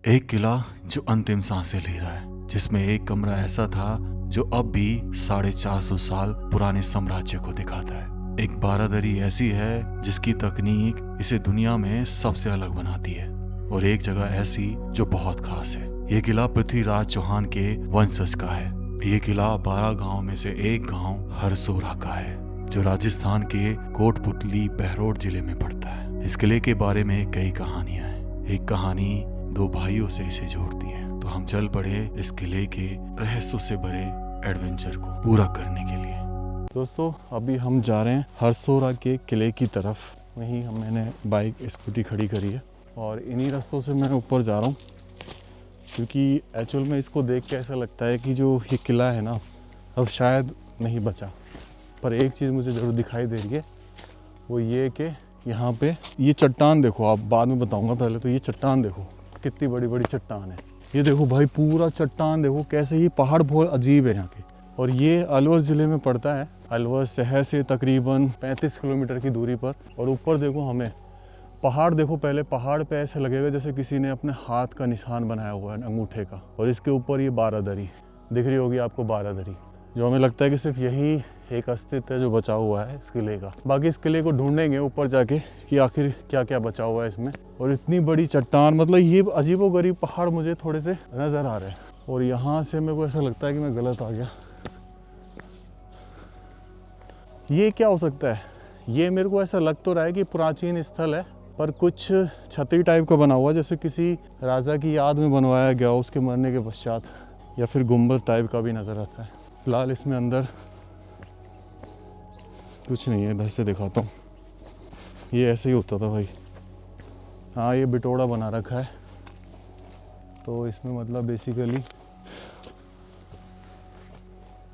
एक किला जो अंतिम सांसें ले रहा है, जिसमें एक कमरा ऐसा था जो अब भी 450 साल पुराने साम्राज्य को दिखाता है। एक बारादरी ऐसी है जिसकी तकनीक इसे दुनिया में सबसे अलग बनाती है, और एक जगह ऐसी जो बहुत खास है। ये किला पृथ्वीराज चौहान के वंशज का है। ये किला 12 गांव में से एक गांव हरसोरा का है, जो राजस्थान के कोटपुतली बहरोड जिले में पड़ता है। इस किले के बारे में कई कहानियां हैं। एक कहानी दो भाइयों से इसे जोड़ती है। तो हम चल पड़े इस किले के रहस्यों से भरे एडवेंचर को पूरा करने के लिए। दोस्तों, अभी हम जा रहे हैं हरसोरा के किले की तरफ। वहीं मैंने बाइक स्कूटी खड़ी करी है और इन्हीं रास्तों से मैं ऊपर जा रहा हूँ, क्योंकि एक्चुअल में इसको देख के ऐसा लगता है कि जो ये किला है ना, अब शायद नहीं बचा। पर एक चीज़ मुझे ज़रूर दिखाई दे रही है, वो ये कि यहाँ पे ये चट्टान देखो। आप बाद में बताऊँगा, पहले तो ये चट्टान देखो, कितनी बड़ी बड़ी चट्टान है। ये देखो भाई, पूरा चट्टान देखो कैसे। ये पहाड़ बहुत अजीब है यहाँ के। और ये अलवर ज़िले में पड़ता है। अलवर शहर से तकरीबन 35 किलोमीटर की दूरी पर। और ऊपर देखो, हमें पहाड़ देखो। पहले पहाड़ पे ऐसे लगेगा जैसे किसी ने अपने हाथ का निशान बनाया हुआ है, अंगूठे का। और इसके ऊपर ये बारादरी दिख रही होगी आपको, बारादरी, जो हमें लगता है कि सिर्फ यही एक अस्तित्व है जो बचा हुआ है इस किले का। बाकी इस किले को ढूंढेंगे ऊपर जाके कि आखिर क्या क्या बचा हुआ है इसमें। और इतनी बड़ी चट्टान, मतलब ये अजीबोगरीब पहाड़ मुझे थोड़े से नज़र आ रहे हैं। और यहाँ से मेरे को ऐसा लगता है कि मैं गलत आ गया। ये क्या हो सकता है? ये मेरे को ऐसा लग तो रहा है कि प्राचीन स्थल है, पर कुछ छतरी टाइप का बना हुआ, जैसे किसी राजा की याद में बनवाया गया उसके मरने के पश्चात, या फिर गुम्बद टाइप का भी नज़र आता है। फिलहाल इसमें अंदर कुछ नहीं है। इधर से दिखाता हूँ। ये ऐसे ही होता था भाई। हाँ, ये बिटोड़ा बना रखा है। तो इसमें मतलब बेसिकली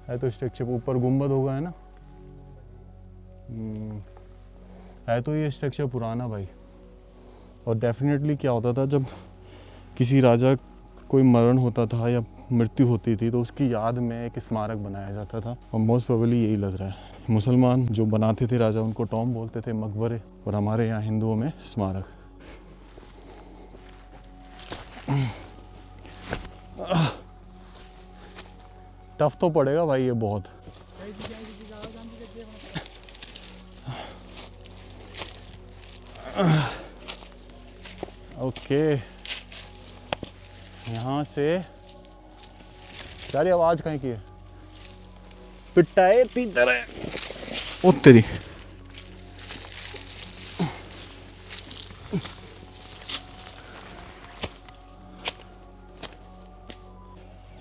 है तो स्ट्रक्चर ऊपर गुम्बद होगा, है ना। है तो ये स्ट्रक्चर पुराना भाई। और डेफिनेटली क्या होता था, जब किसी राजा कोई मरण होता था या मृत्यु होती थी, तो उसकी याद में एक स्मारक बनाया जाता था। और मोस्ट प्रोबेबली यही लग रहा है। मुसलमान जो बनाते थे राजा, उनको टॉम बोलते थे, मकबरे। और हमारे यहाँ हिंदुओं में स्मारक। टफ तो पड़ेगा भाई ये बहुत। ओके, यहाँ से यार आवाज कहीं की है? पिटाए पीतर है। ओ तेरी।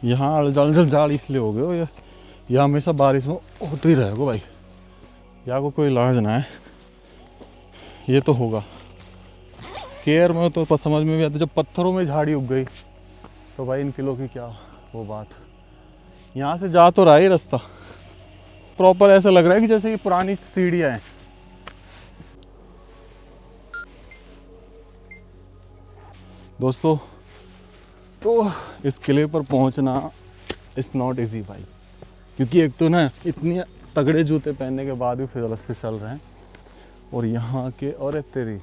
यहाँ जल इसलिए हो गए हो, ये हमेशा बारिश में होते ही रहेगा भाई। यहाँ को कोई इलाज ना है, ये तो होगा। केयर में तो समझ में भी आता। जब पत्थरों में झाड़ी उग गई तो भाई इन किलों की क्या वो बात। यहाँ से जा तो रहा है रास्ता प्रॉपर। ऐसा लग रहा है कि जैसे ये पुरानी सीढ़ियाँ हैं। दोस्तों, तो इस किले पर पहुंचना इट्स नॉट इजी भाई, क्योंकि एक तो ना इतने तगड़े जूते पहनने के बाद भी फिसल रहे हैं। और यहाँ के, और तेरी,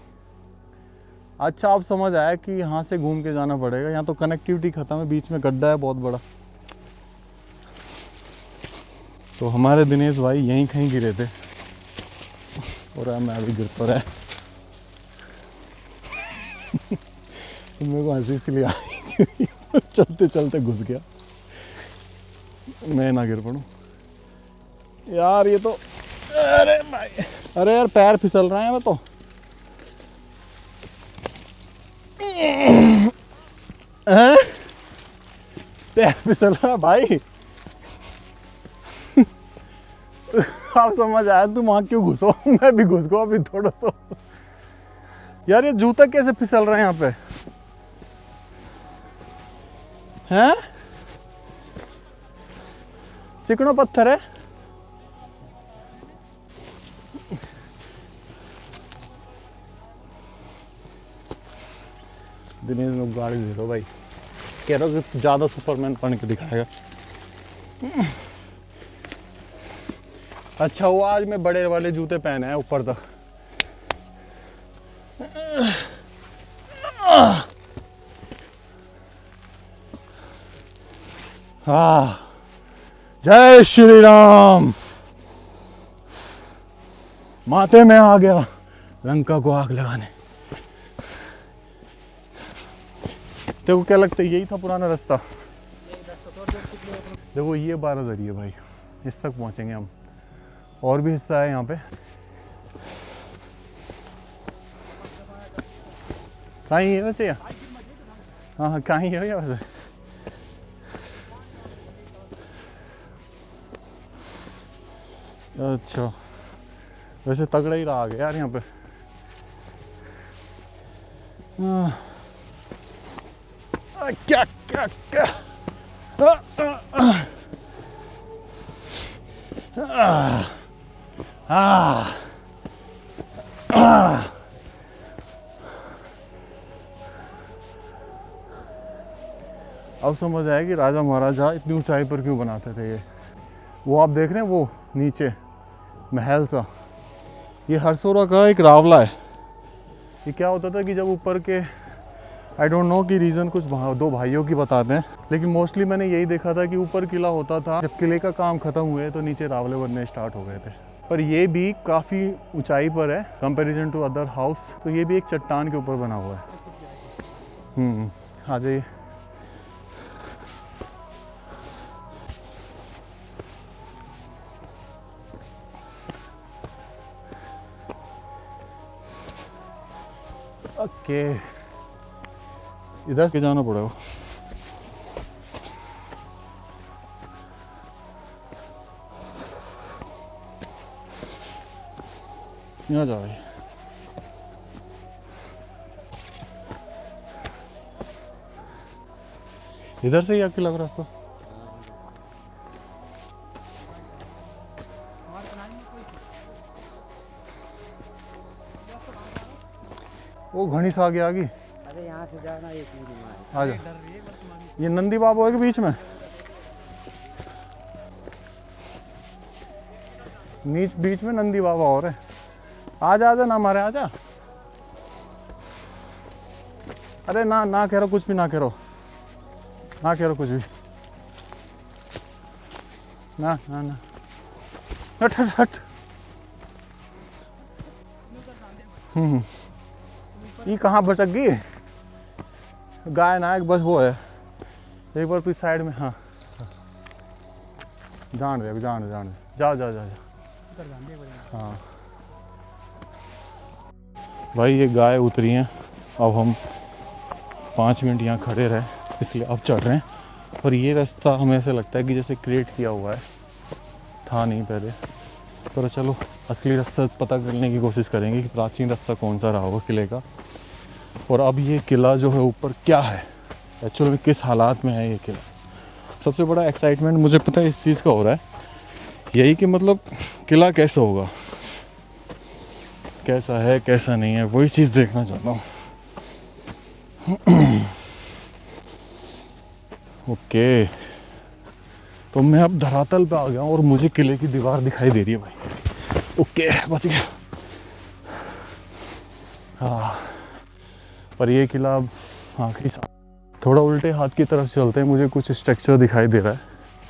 अच्छा आप समझ आया कि यहाँ से घूम के जाना पड़ेगा। यहाँ तो कनेक्टिविटी खत्म है, बीच में गड्ढा है बहुत बड़ा। तो हमारे दिनेश भाई यहीं कहीं गिरे थे, और मैं अभी गिर तो रहा। मेरे को हंसी इसलिए आई चलते चलते घुस गया। मैं ना गिर पड़ूं यार। ये तो, अरे भाई, अरे यार पैर फिसल रहे हैं। मैं तो पैर फिसल रहा भाई। आप समझ आया? तुम वहां क्यों घुसो? मैं भी घुस गया अभी थोड़ा सा। यार ये जूता कैसे फिसल रहा है यहाँ पे? हैं? चिकनो पत्थर है। दिनेश लोग गाड़ी दे दो भाई। कह रहा हूँ कि ज्यादा सुपरमैन बन के दिखाएगा। अच्छा वो आज मैं बड़े वाले जूते पहने हैं ऊपर तक। हाँ, जय श्री राम। माथे में आ गया लंका को आग लगाने। देखो क्या लगता है यही था पुराना रास्ता। देखो ये बारादरी है भाई, इस तक पहुंचेंगे हम। और भी हिस्सा है यहाँ पे। कहाँ ही है वैसे? हाँ हाँ, कहाँ ही है या वैसे? अच्छा, वैसे तगड़ा ही रहा आगे यार यहाँ पे। क्या क्या क्या अब समझ आया कि राजा महाराजा इतनी ऊंचाई पर क्यों बनाते थे ये। वो आप देख रहे हैं वो नीचे महल सा, ये हरसोरा का एक रावला है। ये क्या होता था कि जब ऊपर के आई डोंट नो कि रीज़न कुछ दो भाइयों की बताते हैं, लेकिन मोस्टली मैंने यही देखा था कि ऊपर किला होता था, जब किले का काम खत्म हुए तो नीचे रावले बनने स्टार्ट हो गए थे। पर ये भी काफ़ी ऊंचाई पर है कंपैरिजन टू अदर हाउस। तो ये भी एक चट्टान के ऊपर बना हुआ है। आ जाइए। ओके, इधर से जाना पड़ेगा। यहाँ जाओ। इधर से ही आपकी लग रास्ता? वो घनी सा आगे आ गई। अरे यहाँ से जाना एक आ जा। ये नंदी बाबा है के बीच में? बीच में नंदी बाबा और है। आजा आजा ना मारे, आजा। अरे ना ना कह रहा कुछ भी, ना कह रहा, ना कह रहा कुछ भी, ना ना ना, हट हट हट। ये कहाँ भटक गई? गाय ना एक बस वो है। एक बार तू साइड में। हाँ जान दे, जान दे, जान दे, जाओ जाओ जाओ जाओ। हाँ भाई ये गाय उतरी हैं। अब हम 5 मिनट यहाँ खड़े रहे, इसलिए अब चढ़ रहे हैं। और ये रास्ता हमें ऐसा लगता है कि जैसे क्रिएट किया हुआ है, था नहीं पहले। पर चलो असली रास्ता पता करने की कोशिश करेंगे कि प्राचीन रास्ता कौन सा रहा होगा किले का। और अब ये किला जो है ऊपर क्या है, एक्चुअल में किस हालात में है ये किला। सबसे बड़ा एक्साइटमेंट मुझे पता है इस चीज़ का हो रहा है, यही कि मतलब किला कैसा होगा, कैसा है कैसा नहीं है, वही चीज़ देखना चाहता हूँ। ओके, तो मैं अब धरातल पे आ गया हूँ और मुझे किले की दीवार दिखाई दे रही है भाई। ओके, बच गया। हाँ, पर ये किला अब आखिरी थोड़ा उल्टे हाथ की तरफ चलते हैं, मुझे कुछ स्ट्रक्चर दिखाई दे रहा है,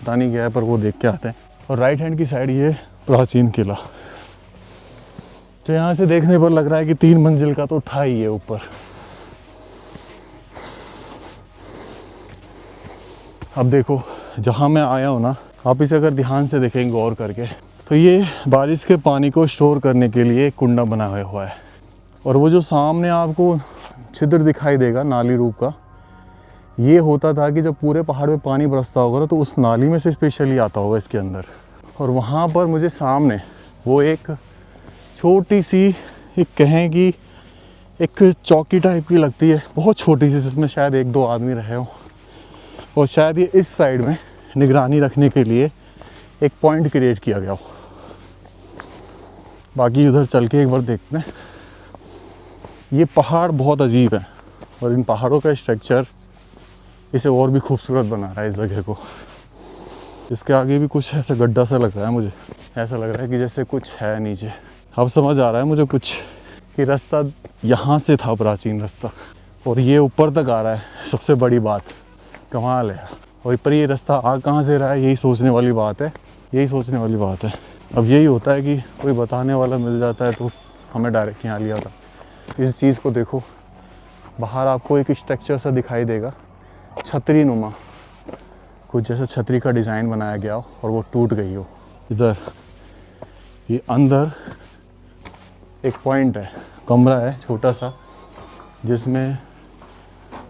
पता नहीं क्या है, पर वो देख के आते हैं। और राइट हैंड की साइड ये प्राचीन किला। तो यहाँ से देखने पर लग रहा है कि 3 मंजिल का तो था ही ये ऊपर। अब देखो जहाँ मैं आया हूँ ना, आप इसे अगर ध्यान से देखेंगे गौर करके, तो ये बारिश के पानी को स्टोर करने के लिए एक कुंडा बनाया हुआ है। और वो जो सामने आपको छिद्र दिखाई देगा नाली रूप का, ये होता था कि जब पूरे पहाड़ पे पानी बरसता होगा ना, तो उस नाली में से स्पेशली आता होगा इसके अंदर। और वहाँ पर मुझे सामने वो एक छोटी सी, एक कहें कि एक चौकी टाइप की लगती है, बहुत छोटी सी, जिसमें शायद 1-2 आदमी रहे हो। और शायद ये इस साइड में निगरानी रखने के लिए एक पॉइंट क्रिएट किया गया हो। बाकी उधर चल के एक बार देखते हैं। ये पहाड़ बहुत अजीब है और इन पहाड़ों का स्ट्रक्चर इसे और भी खूबसूरत बना रहा है इस जगह को। इसके आगे भी कुछ ऐसा गड्ढा सा लग रहा है, मुझे ऐसा लग रहा है कि जैसे कुछ है नीचे। अब समझ आ रहा है मुझे कुछ कि रास्ता यहाँ से था, प्राचीन रास्ता, और ये ऊपर तक आ रहा है। सबसे बड़ी बात, कमाल है। और पर ये रास्ता आ कहाँ से रहा है, यही सोचने वाली बात है, यही सोचने वाली बात है। अब यही होता है कि कोई बताने वाला मिल जाता है तो हमें डायरेक्ट यहाँ लिया था। इस चीज़ को देखो, बाहर आपको एक स्ट्रक्चर सा दिखाई देगा, छतरी नुमा, कुछ जैसे छतरी का डिज़ाइन बनाया गया हो और वो टूट गई हो। इधर ये अंदर एक पॉइंट है, कमरा है छोटा सा, जिसमें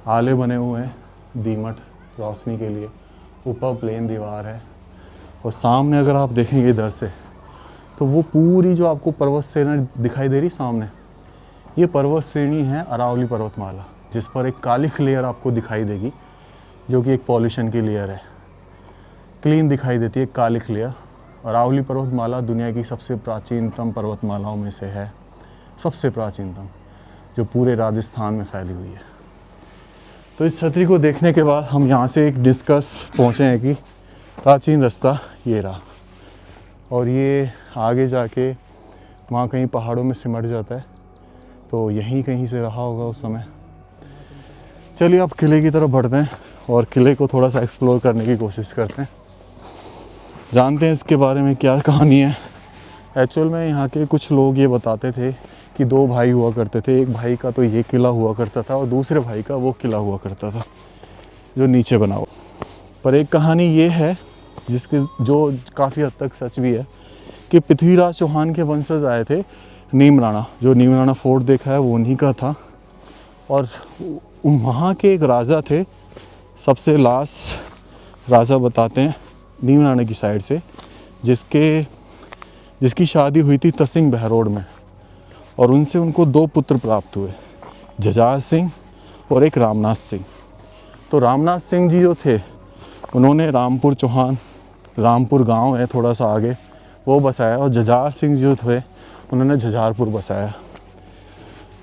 आले बने हुए हैं दीमट रोशनी के लिए, ऊपर प्लेन दीवार है और सामने अगर आप देखेंगे इधर से तो वो पूरी जो आपको पर्वत श्रेणी दिखाई दे रही सामने, ये पर्वत श्रेणी है अरावली पर्वतमाला, जिस पर एक कालिख लेयर आपको दिखाई देगी जो कि एक पॉल्यूशन की लेयर है, क्लीन दिखाई देती है कालिख लेयर। अरावली पर्वतमाला दुनिया की सबसे प्राचीनतम पर्वतमालाओं में से है, सबसे प्राचीनतम, जो पूरे राजस्थान में फैली हुई है। तो इस छतरी को देखने के बाद हम यहाँ से एक डिस्कस पहुँचे हैं कि प्राचीन रास्ता ये रहा और ये आगे जाके वहाँ कहीं पहाड़ों में सिमट जाता है, तो यहीं कहीं से रहा होगा उस समय। चलिए अब किले की तरफ बढ़ते हैं और किले को थोड़ा सा एक्सप्लोर करने की कोशिश करते हैं, जानते हैं इसके बारे में क्या कहानी है। एक्चुअल में यहाँ के कुछ लोग ये बताते थे कि दो भाई हुआ करते थे, एक भाई का तो ये किला हुआ करता था और दूसरे भाई का वो किला हुआ करता था जो नीचे बना हुआ। पर एक कहानी ये है जिसके जो काफ़ी हद तक सच भी है कि पृथ्वीराज चौहान के वंशज आए थे नीम राणा, जो नीम राणा फोर्ट देखा है वो उन्हीं का था। और वहाँ के एक राजा थे, सबसे लास्ट राजा बताते हैं नीम राणा की साइड से, जिसकी शादी हुई थी तसिंग बहरोड में और उनसे उनको दो पुत्र प्राप्त हुए, जजार सिंह और एक रामनाथ सिंह। तो रामनाथ सिंह जी जो थे उन्होंने रामपुर चौहान, रामपुर गांव है थोड़ा सा आगे, वो बसाया और जजार सिंह जो थे उन्होंने झजारपुर बसाया।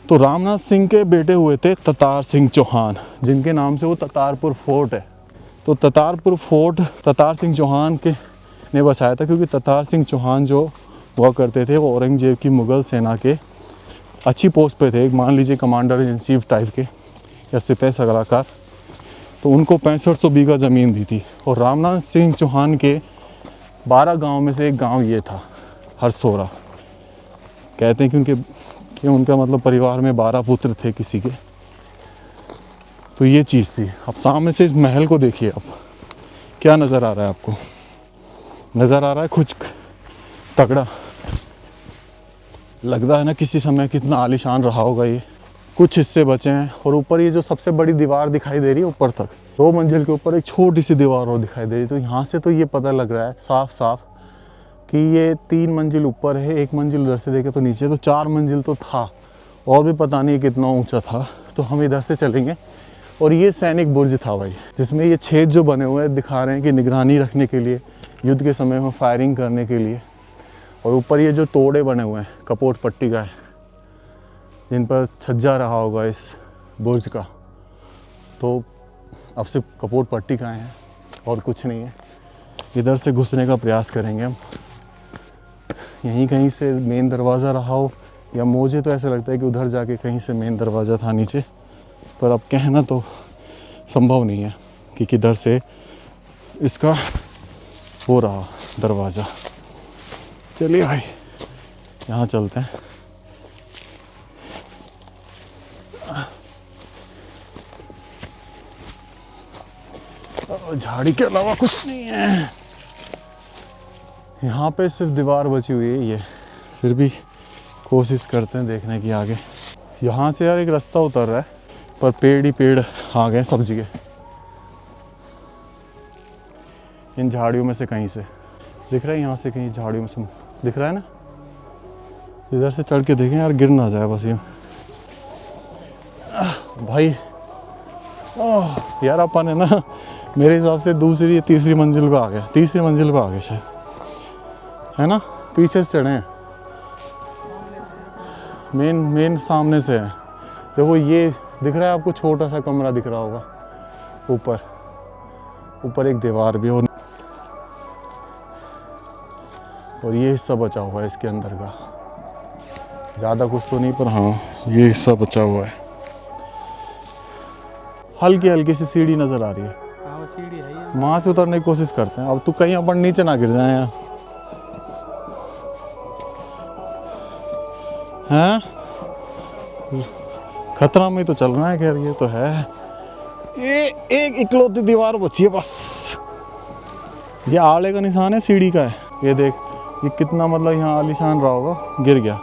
तो रामनाथ सिंह के बेटे हुए थे ततार सिंह चौहान, जिनके नाम से वो ततारपुर फोर्ट है। तो ततारपुर फोर्ट ततार सिंह चौहान के ने बसाया था, क्योंकि ततार सिंह चौहान जो हुआ करते थे वो औरंगजेब की मुग़ल सेना के अच्छी पोस्ट पे थे, एक मान लीजिए कमांडर इन चीफ टाइप के या सिपाही सलाहकार। तो उनको 6500 बीघा ज़मीन दी थी और रामनाथ सिंह चौहान के 12 गांव में से एक गांव ये था हरसोरा। कहते हैं कि उनका मतलब परिवार में 12 पुत्र थे किसी के। तो ये चीज़ थी। अब सामने से इस महल को देखिए, अब क्या नज़र आ रहा है आपको? नज़र आ रहा है कुछ तगड़ा, लगता है ना किसी समय कितना आलीशान रहा होगा ये। कुछ हिस्से बचे हैं और ऊपर ये जो सबसे बड़ी दीवार दिखाई दे रही है ऊपर तक, 2 मंजिल के ऊपर एक छोटी सी दीवार और दिखाई दे रही है। तो यहाँ से तो ये पता लग रहा है साफ साफ कि ये 3 मंजिल ऊपर है, 1 मंजिल उधर से देखे तो नीचे, तो 4 मंजिल तो था और भी पता नहीं कितना ऊंचा था। तो हम इधर से चलेंगे और ये सैनिक बुर्ज था भाई, जिसमें ये छेद जो बने हुए हैं दिखा रहे हैं कि निगरानी रखने के लिए, युद्ध के समय में फायरिंग करने के लिए। और ऊपर ये जो तोड़े बने हुए हैं कपोट पट्टी का है, जिन पर छज्जा रहा होगा इस बुर्ज का, तो अब सिर्फ कपोट पट्टी का है और कुछ नहीं है। इधर से घुसने का प्रयास करेंगे हम, यहीं कहीं से मेन दरवाज़ा रहा हो, या मुझे तो ऐसा लगता है कि उधर जाके कहीं से मेन दरवाज़ा था नीचे, पर अब कहना तो संभव नहीं है कि किधर से इसका हो रहा दरवाज़ा। चलिए भाई यहाँ चलते हैं। झाड़ी के अलावा कुछ नहीं है यहाँ पे, सिर्फ दीवार बची हुई है ये। फिर भी कोशिश करते हैं देखने की आगे। यहाँ से यार एक रास्ता उतर रहा है, पर पेड़ ही पेड़ आ गए सब जगह, इन झाड़ियों में से कहीं से दिख रहा है, यहाँ से कहीं झाड़ियों में से दिख रहा है ना। इधर से चढ़ के देखें यार, गिर ना जाए बस ये भाई। ओह यार अपन है ना, मेरे हिसाब से दूसरी या तीसरी मंजिल पे आ गए, तीसरी मंजिल पे आ गए शायद, है ना। पीछे से चढ़े हैं, मेन सामने से है। देखो ये दिख रहा है आपको, छोटा सा कमरा दिख रहा होगा ऊपर एक दीवार भी हो, और ये हिस्सा बचा हुआ है इसके अंदर का, ज़्यादा कुछ तो नहीं, पर हाँ ये हिस्सा बचा हुआ है। हल्की हल्की सी सीढ़ी नज़र आ रही है। वो सीढ़ी है ये। वहाँ से उतरने की कोशिश करते हैं। अब तू कहीं अपन नीचे ना गिर जाए यहाँ। हैं खतरा में तो चल रहा है। खैर ये तो है। ये एक इकलौती दीवार बची है बस। ये आड़े का निशान है, सीढ़ी का है। ये देख, ये कितना मतलब यहाँ आलीशान रहा होगा। गिर गया।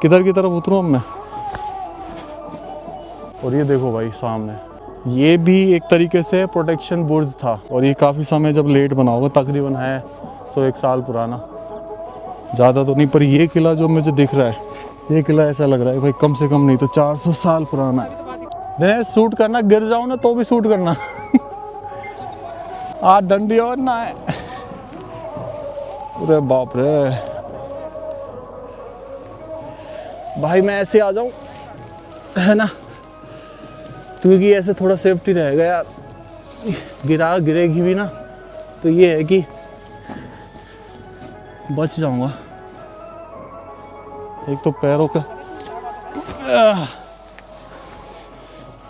किधर की तरफ उतरूँ अब मैं? और ये देखो भाई सामने, ये भी एक तरीके से प्रोटेक्शन बुर्ज था और ये काफ़ी समय जब लेट बना होगा, तकरीबन है 101 साल पुराना, ज़्यादा तो नहीं। पर ये किला जो मुझे दिख रहा है, ये किला ऐसा लग रहा है भाई कम से कम नहीं तो 400 साल पुराना है। नहीं शूट करना, गिर जाऊँ ना तो भी शूट करना। आज डंडी और ना है। अरे बाप रे भाई, मैं ऐसे आ जाऊं है ना, क्योंकि ऐसे थोड़ा सेफ्टी रहेगा यार। गिरेगी भी ना तो ये है कि बच जाऊंगा। एक तो पैरों का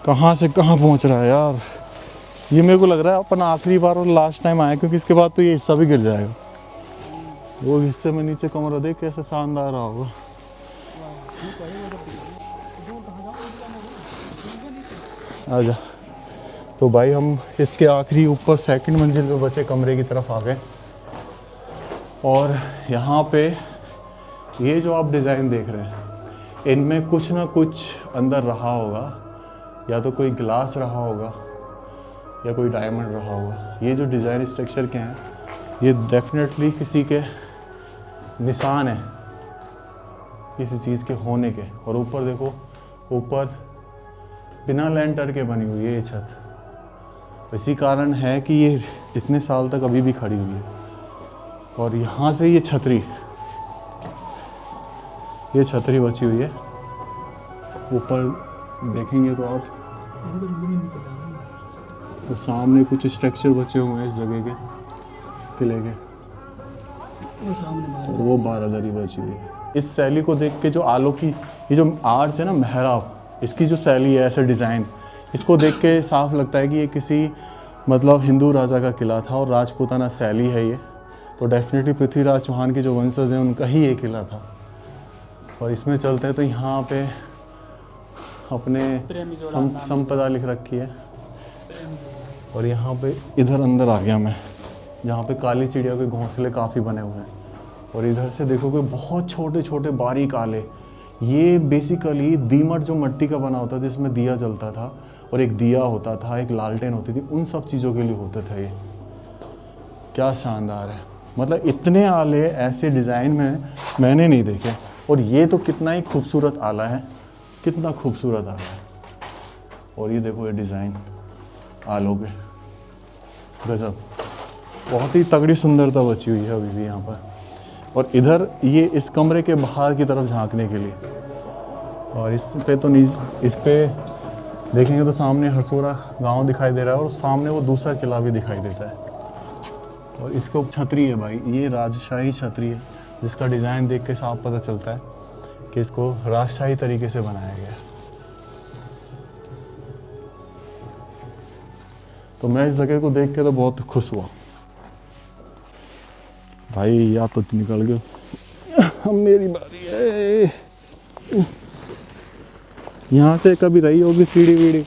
कहाँ से कहाँ पहुंच रहा है यार। ये मेरे को लग रहा है अपन आखिरी बार और लास्ट टाइम आए, क्योंकि इसके बाद तो ये हिस्सा भी गिर जाएगा। वो हिस्से में नीचे कमरा देख कैसे शानदार रहा होगा। आजा। तो भाई हम इसके आखिरी ऊपर सेकंड मंजिल पे बचे कमरे की तरफ आ गए। और यहाँ पे ये जो आप डिज़ाइन देख रहे हैं, इनमें कुछ ना कुछ अंदर रहा होगा। या तो कोई ग्लास रहा होगा या कोई डायमंड रहा होगा। ये जो डिज़ाइन स्ट्रक्चर के हैं, ये डेफिनेटली किसी के निशान है, किसी चीज़ के होने के। और ऊपर देखो, ऊपर बिना लेंटर के बनी हुई है ये छत। इसी कारण है कि ये इतने साल तक अभी भी खड़ी हुई है। और यहाँ से ये छतरी बची हुई है। ऊपर देखेंगे तो आप, तो सामने कुछ स्ट्रक्चर बचे हुए हैं इस जगह के किले के। वो सामने और वो बारादरी बची हुई है। इस शैली को देख के जो आलो की ये जो आर्च है ना, मेहराब, इसकी जो शैली है, ऐसे डिज़ाइन, इसको देख के साफ लगता है कि ये किसी मतलब हिंदू राजा का किला था और राजपूताना शैली है ये। तो डेफिनेटली पृथ्वीराज चौहान के जो वंशज हैं उनका ही ये किला था। और इसमें चलते हैं तो यहाँ पे अपने संपदा लिख रखी है। और यहाँ पे इधर अंदर आ गया मैं, जहाँ पे काली चिड़िया के घोंसले काफ़ी बने हुए हैं। और इधर से देखोगे बहुत छोटे छोटे बारीक आले। ये बेसिकली दीमट जो मिट्टी का बना होता था, जिसमें दिया जलता था, और एक दिया होता था, एक लालटेन होती थी, उन सब चीज़ों के लिए होते थे ये। क्या शानदार है। मतलब इतने आले ऐसे डिज़ाइन में मैंने नहीं देखे। और ये तो कितना ही खूबसूरत आला है, कितना खूबसूरत आला है। और ये देखो ये डिज़ाइन आलों के, गजब, बहुत ही तगड़ी सुंदरता बची हुई है अभी भी यहाँ पर। और इधर ये इस कमरे के बाहर की तरफ झांकने के लिए। और इस पे तो इस पे देखेंगे तो सामने हरसोरा गांव दिखाई दे रहा है और सामने वो दूसरा किला भी दिखाई देता है। और इसको छतरी है भाई, ये राजशाही छतरी है, जिसका डिज़ाइन देख के साफ पता चलता है कि इसको राजशाही तरीके से बनाया गया है। तो मैं इस जगह को देख के तो बहुत खुश हुआ भाई। या तो निकल गया, अब मेरी बारी है। यहाँ से कभी रही होगी सीढ़ी वीढ़ी,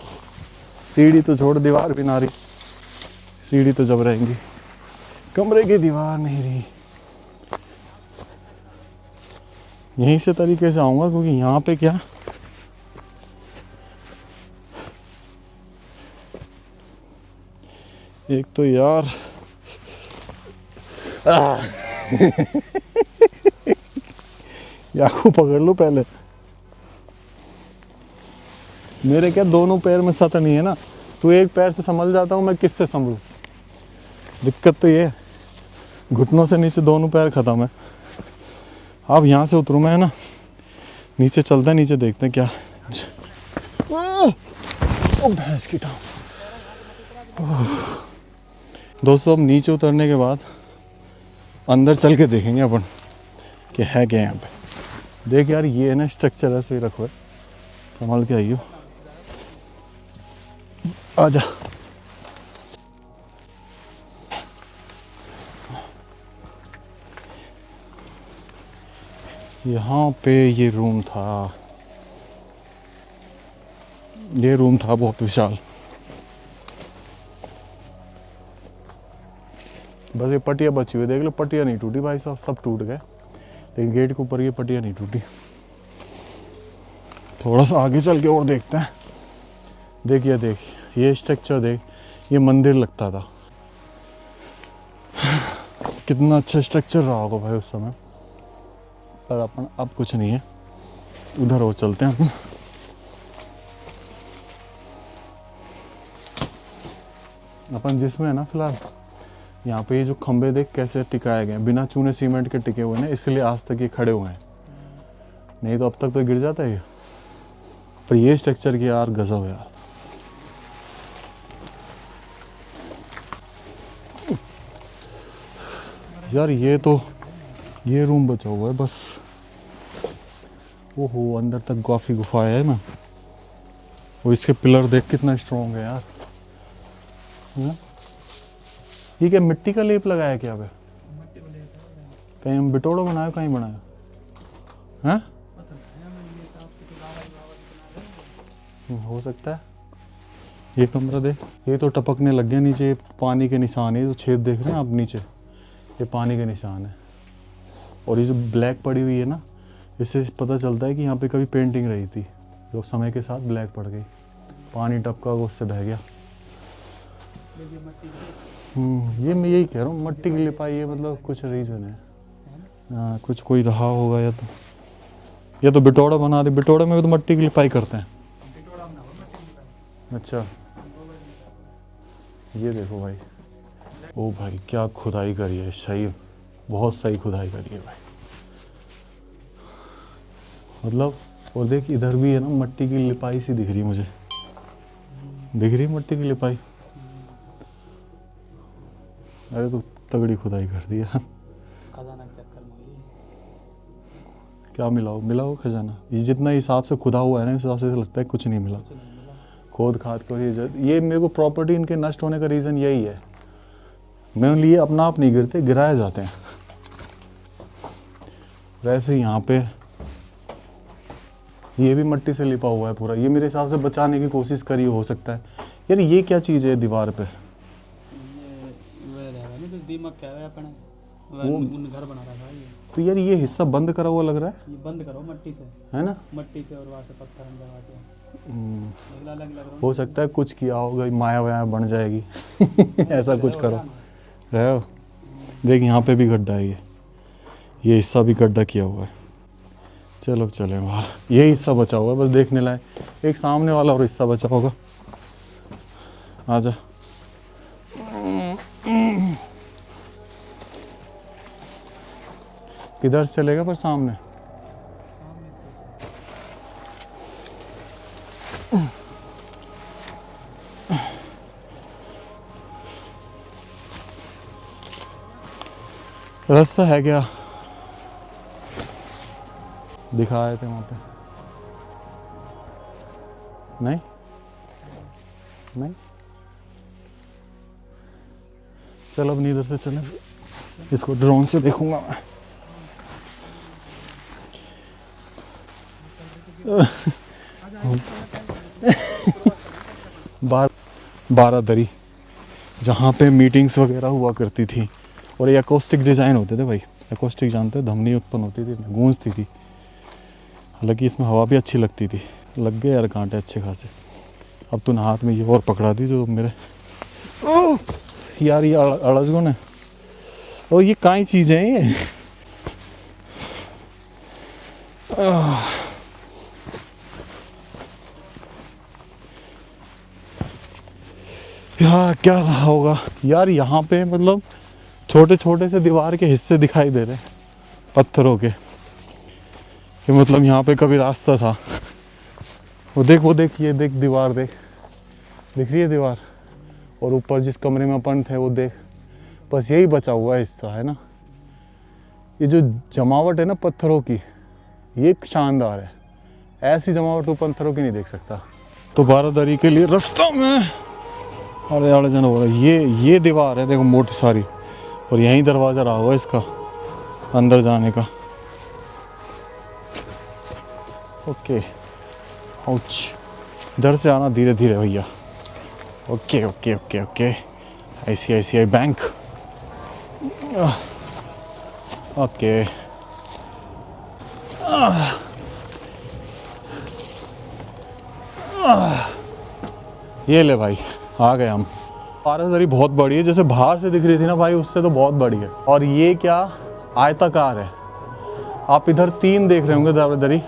सीढ़ी तो छोड़, दीवार भी ना रही, सीढ़ी तो जब रहेंगी, कमरे की दीवार नहीं रही। यहीं से तरीके से आऊँगा, क्योंकि यहाँ पे क्या एक तो यार याकू पकड़ लो पहले। मेरे क्या दोनों पैर में सत नहीं है ना, तो एक पैर से संभल जाता हूँ मैं, किससे संभलूं? दिक्कत तो ये है, घुटनों से नीचे दोनों पैर खत्म है। अब यहाँ से उतरूँ मैं, है ना, नीचे चलते हैं, नीचे देखते हैं क्या। ओ भैंस की टांग। दोस्तों अब नीचे उतरने के बाद अंदर चल के देखेंगे अपन कि है क्या यहाँ पे। देख यार, ये है ना स्ट्रक्चर, ऐसे ही रखो है, संभाल के आइयो। आजा यहाँ पे ये रूम था, ये रूम था बहुत विशाल। बस ये पटिया बची हुई, देख लो पटिया नहीं टूटी भाई साहब, सब टूट गए, लेकिन गेट के ऊपर ये पटिया नहीं टूटी। थोड़ा सा आगे चल के और देखते हैं। देखिए देख, ये स्ट्रक्चर देख, ये मंदिर लगता था। कितना अच्छा स्ट्रक्चर रहा होगा भाई उस समय, पर अपन अब कुछ नहीं है। उधर और चलते हैं अपन। अपन जिसमें है ना फिलहाल, यहाँ पे ये जो खंबे देख कैसे टिकाए गए हैं, बिना चूने सीमेंट के टिके हुए हैं, इसलिए आज तक ये खड़े हुए हैं, नहीं तो अब तक तो गिर जाता है ये। पर ये स्ट्रक्चर की यार गजब है यार। यार ये रूम बचा हुआ है बस। ओहो, अंदर तक काफी गुफा है ना, और इसके पिलर देख कितना स्ट्रॉन्ग है यार। ये क्या मिट्टी का लेप लगाया क्या पे? कहीं हम बिटोड़ो बनाया, कहीं बनाया हैं? हो सकता है। ये कमरा देख, ये तो टपकने लग गया नीचे, पानी के निशान है, जो छेद देख रहे हैं आप नीचे, ये पानी के निशान है। और ये जो ब्लैक पड़ी हुई है ना, इससे पता चलता है कि यहाँ पे कभी पेंटिंग रही थी, जो समय के साथ ब्लैक पड़ गई, पानी टपका उससे बह गया। ये मैं यही कह रहा हूँ, मट्टी की लिपाई है, मतलब कुछ रीज़न है। हाँ, कुछ कोई रहा होगा, या तो बिटोड़ा बना दे। बिटोड़े में भी तो मट्टी की लिपाई करते हैं। अच्छा, ये देखो भाई, ओ भाई क्या खुदाई करी है, सही, बहुत सही खुदाई करी है भाई, मतलब। और देख इधर भी है ना, मट्टी की लिपाई सी दिख रही है मुझे, दिख रही है मट्टी की लिपाई। अरे तो तगड़ी खुदाई कर दी यार। खजाना के चक्कर में क्या मिला हो खजाना? ये जितना हिसाब से खुदा हुआ है ना, इस हिसाब से लगता है कुछ नहीं मिला। खोद खाद कर ये मेरे को प्रॉपर्टी इनके नष्ट होने का रीज़न यही है। मेनली ये अपना आप नहीं गिरते, गिराए जाते हैं। वैसे यहाँ पे ये भी मट्टी से लिपा हुआ है पूरा, ये मेरे हिसाब से बचाने की कोशिश करी हो सकता है। यार ये क्या चीज़ है दीवार पे? दीमक क्या है अपने घर बना रहा है ये। तो यार ये हिस्सा बंद करा हुआ लग रहा है। ये बंद करो मट्टी से, है ना, मट्टी से, और वहाँ से पत्थर अंदर, वहाँ से अलग लग हो सकता है कुछ किया होगा, माया वाया बन जाएगी। ऐसा कुछ करो रहे हो। देख यहाँ पे भी गड्ढा है, ये हिस्सा भी गड्ढा किया हुआ है। चलो चले बाहर, ये हिस्सा बचा हुआ है बस देखने लायक। एक सामने वाला और हिस्सा बचा होगा। आजा। किधर से चलेगा पर सामने? रास्ता है क्या? दिखाए थे वहां पे, नहीं नहीं। चल अब इधर से चले, इसको ड्रोन से देखूंगा मैं। बारादरी, जहाँ पे मीटिंग्स वगैरह हुआ करती थी, और ये एकोस्टिक डिज़ाइन होते थे भाई। एकोस्टिक जानते हो, ध्वनि उत्पन्न होती थी, गूंजती थी। हालांकि इसमें हवा भी अच्छी लगती थी। लग गए यार कांटे अच्छे खासे। अब तूने हाथ में ये और पकड़ा दी जो मेरे, ओह यार ये अड़स गुण है। ओ ये काई चीज़ है ये? यार क्या रहा होगा यार यहाँ पे, मतलब छोटे छोटे से दीवार के हिस्से दिखाई दे रहे हैं पत्थरों के, कि मतलब यहाँ पे कभी रास्ता था। वो देख ये देख दीवार, दिख रही है दीवार, और ऊपर जिस कमरे में अपन थे वो देख, बस यही बचा हुआ है हिस्सा, है ना। ये जो जमावट है ना पत्थरों की, ये शानदार है। ऐसी जमावट तो पत्थरों की नहीं देख सकता। तो बारादरी के लिए रास्ता में, अरे यार जन हो रहा है, ये दीवार है देखो मोटी सारी, और यहीं दरवाज़ा रहा हुआ इसका अंदर जाने का। ओके, आउच, इधर से आना धीरे धीरे भैया। Okay okay okay okay, ICICI bank. Okay, ये ले भाई, आ गए हम। बारादरी बहुत बड़ी है, जैसे बाहर से दिख रही थी ना भाई, उससे तो बहुत बड़ी है। और ये क्या आयताकार है। आप इधर 3 देख रहे होंगे बारादरी,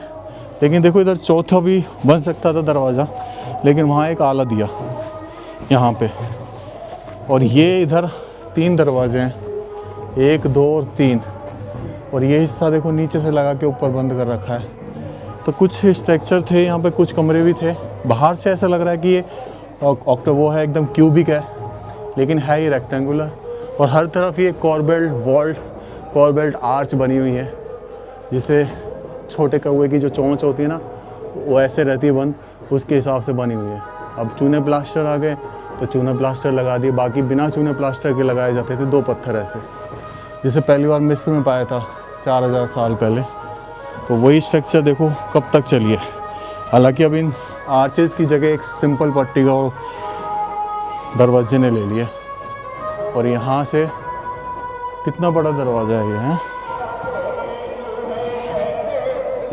लेकिन देखो इधर चौथा भी बन सकता था दरवाज़ा, लेकिन वहाँ एक आला दिया यहाँ पे। और ये इधर 3 दरवाजे हैं, 1 2 और 3। और ये हिस्सा देखो नीचे से लगा के ऊपर बंद कर रखा है। तो कुछ स्ट्रक्चर थे यहाँ पे, कुछ कमरे भी थे। बाहर से ऐसा लग रहा है कि ये वो है, एकदम क्यूबिक है, लेकिन है ये रेक्टेंगुलर। और हर तरफ ये कॉर्बेल्ट आर्च बनी हुई है, जिसे छोटे कौवे की जो चोंच होती है ना, वो ऐसे रहती है बंद, उसके हिसाब से बनी हुई है। अब चूने प्लास्टर आ गए तो चूने प्लास्टर लगा दिए, बाकी बिना चूने प्लास्टर के लगाए जाते थे 2 पत्थर ऐसे, जिसे पहली बार मिस्र में पाया था 4000 साल पहले। तो वही स्ट्रक्चर देखो कब तक चली है। हालांकि अब इन आर्चेस की जगह एक सिंपल पट्टी का और दरवाजे ने ले लिया। और यहाँ से कितना बड़ा दरवाज़ा है ये, है?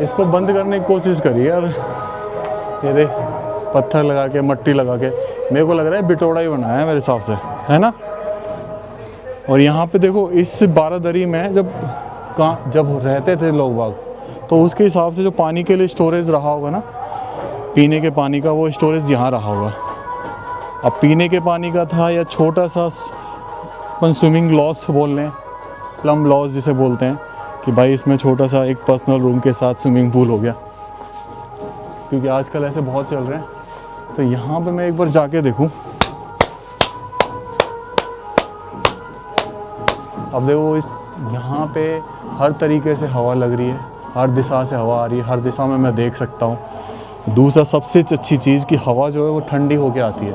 इसको बंद करने की कोशिश करिए यार। ये देख, पत्थर लगा के, मट्टी लगा के, मेरे को लग रहा है बिटोड़ा ही बनाया है मेरे हिसाब से, है ना। और यहाँ पे देखो इस बारादरी में जब रहते थे लोग बाग, तो उसके हिसाब से जो पानी के लिए स्टोरेज रहा होगा ना, पीने के पानी का, वो स्टोरेज यहाँ रहा होगा। अब पीने के पानी का था या छोटा सा अपन स्विमिंग लॉस बोल लें, प्लम लॉस जिसे बोलते हैं, कि भाई इसमें छोटा सा एक पर्सनल रूम के साथ स्विमिंग पूल हो गया, क्योंकि आजकल ऐसे बहुत चल रहे हैं। तो यहाँ पे मैं एक बार जाके देखूँ। अब देखो यहाँ पे हर तरीके से हवा लग रही है, हर दिशा से हवा आ रही है, हर दिशा में मैं देख सकता हूँ। दूसरा सबसे अच्छी चीज़ कि हवा जो है वो ठंडी होके आती है।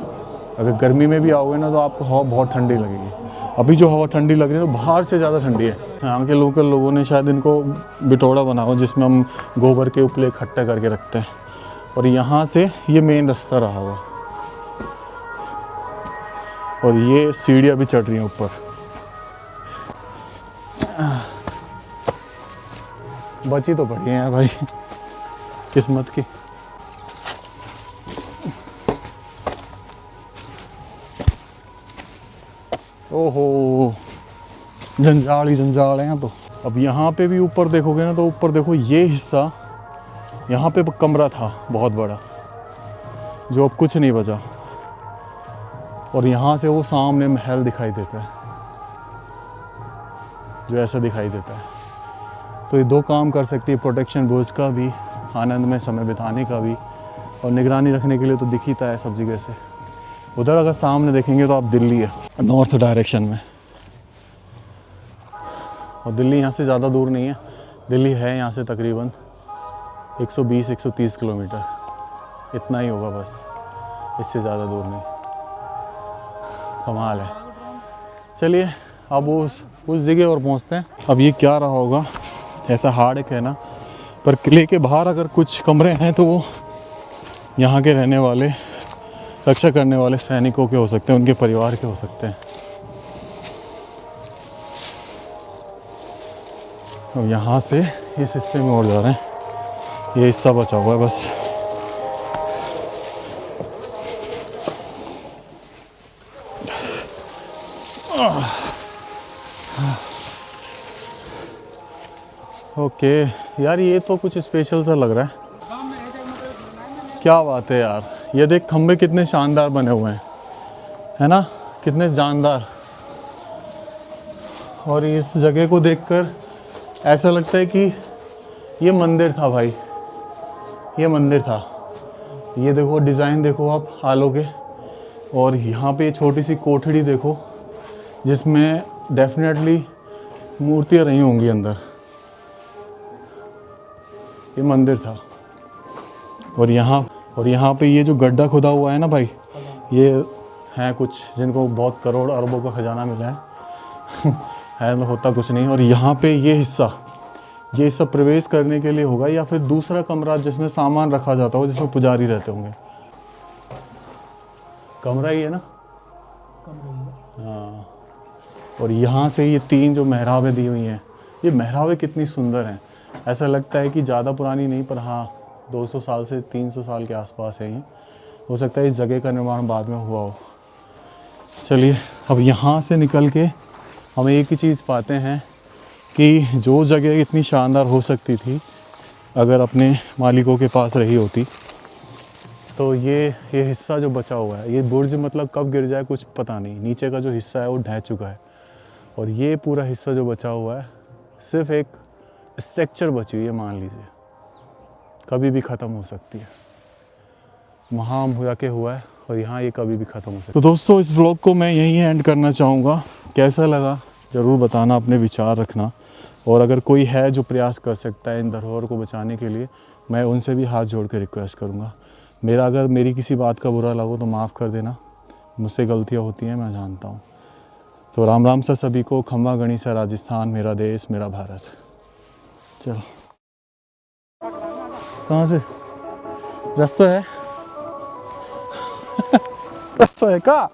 अगर गर्मी में भी आओगे ना तो आपको हवा बहुत ठंडी लगेगी। अभी जो हवा ठंडी लग रही है वो बाहर से ज़्यादा ठंडी है। यहाँ के लोकल लोगों ने शायद इनको बिटोड़ा बनाओ, जिसमें हम गोबर के उपले इकट्ठे करके रखते हैं। और यहाँ से ये मेन रास्ता रहा होगा, और ये सीढ़ियाँ भी चढ़ रही हैं ऊपर। बची तो पड़ी है भाई किस्मत की। ओहो, जंजाल ही जंजाल है यहाँ तो। अब यहाँ पे भी ऊपर देखोगे ना, तो ऊपर देखो ये हिस्सा, यहाँ पे कमरा था बहुत बड़ा, जो अब कुछ नहीं बचा। और यहाँ से वो सामने महल दिखाई देता है, जो ऐसा दिखाई देता है। तो ये 2 काम कर सकती है, प्रोटेक्शन बुर्ज का भी, आनंद में समय बिताने का भी, और निगरानी रखने के लिए तो दिख ही है सब जगह से। उधर अगर सामने देखेंगे तो आप दिल्ली है, नॉर्थ डायरेक्शन में। और दिल्ली यहाँ से ज़्यादा दूर नहीं है, दिल्ली है यहाँ से तकरीबन 120-130 किलोमीटर, इतना ही होगा बस, इससे ज़्यादा दूर नहीं। कमाल है। चलिए अब उस जगह और पहुँचते हैं। अब ये क्या रहा होगा, ऐसा हार्ड है ना, पर किले के बाहर अगर कुछ कमरे हैं तो वो यहाँ के रहने वाले, रक्षा करने वाले सैनिकों के हो सकते हैं, उनके परिवार के हो सकते हैं। अब यहाँ से इस हिस्से में और जा रहे हैं, ये हिस्सा बचा हुआ है बस। ओके यार, ये तो कुछ स्पेशल सा लग रहा है। क्या बात है यार, ये देख खंबे कितने शानदार बने हुए हैं, है ना, कितने जानदार। और इस जगह को देखकर ऐसा लगता है कि ये मंदिर था भाई, ये मंदिर था। ये देखो डिज़ाइन देखो आप आलों के, और यहाँ पे छोटी सी कोठड़ी देखो, जिसमें डेफिनेटली मूर्तियाँ रही होंगी अंदर। ये मंदिर था। और यहाँ पे ये जो गड्ढा खुदा हुआ है ना भाई, ये हैं कुछ जिनको बहुत करोड़ अरबों का खजाना मिला है है ना, होता कुछ नहीं। और यहाँ पे ये हिस्सा ये सब प्रवेश करने के लिए होगा, या फिर दूसरा कमरा जिसमें सामान रखा जाता होगा, जिसमें पुजारी रहते होंगे। कमरा ही है ना? हाँ। और यहाँ से ये 3 जो मेहराबें दी हुई हैं, ये मेहराबें कितनी सुंदर हैं। ऐसा लगता है कि ज़्यादा पुरानी नहीं, पर हाँ 200 साल से 300 साल के आसपास है ये। हो सकता है इस जगह का निर्माण बाद में हुआ हो। चलिए अब यहाँ से निकल के हम एक ही चीज़ पाते हैं कि जो जगह इतनी शानदार हो सकती थी अगर अपने मालिकों के पास रही होती, तो ये हिस्सा जो बचा हुआ है, ये बुर्ज मतलब कब गिर जाए कुछ पता नहीं। नीचे का जो हिस्सा है वो ढह चुका है, और ये पूरा हिस्सा जो बचा हुआ है सिर्फ एक स्ट्रक्चर बची हुई है, मान लीजिए, कभी भी ख़त्म हो सकती है। वहाँ हुआ के हुआ है, और यहाँ ये कभी भी ख़त्म हो सकता है। तो दोस्तों इस व्लॉग को मैं यहीं एंड करना चाहूँगा। कैसा लगा ज़रूर बताना, अपने विचार रखना, और अगर कोई है जो प्रयास कर सकता है इन धरोहर को बचाने के लिए, मैं उनसे भी हाथ जोड़ के रिक्वेस्ट करूँगा। अगर मेरी किसी बात का बुरा लगो तो माफ़ कर देना, मुझसे गलतियाँ होती हैं, मैं जानता हूँ। तो राम राम सा सभी को। खम्बा गणिसा राजस्थान, मेरा देश मेरा भारत। चल कहाँ से रास्ता है? रास्ता है का?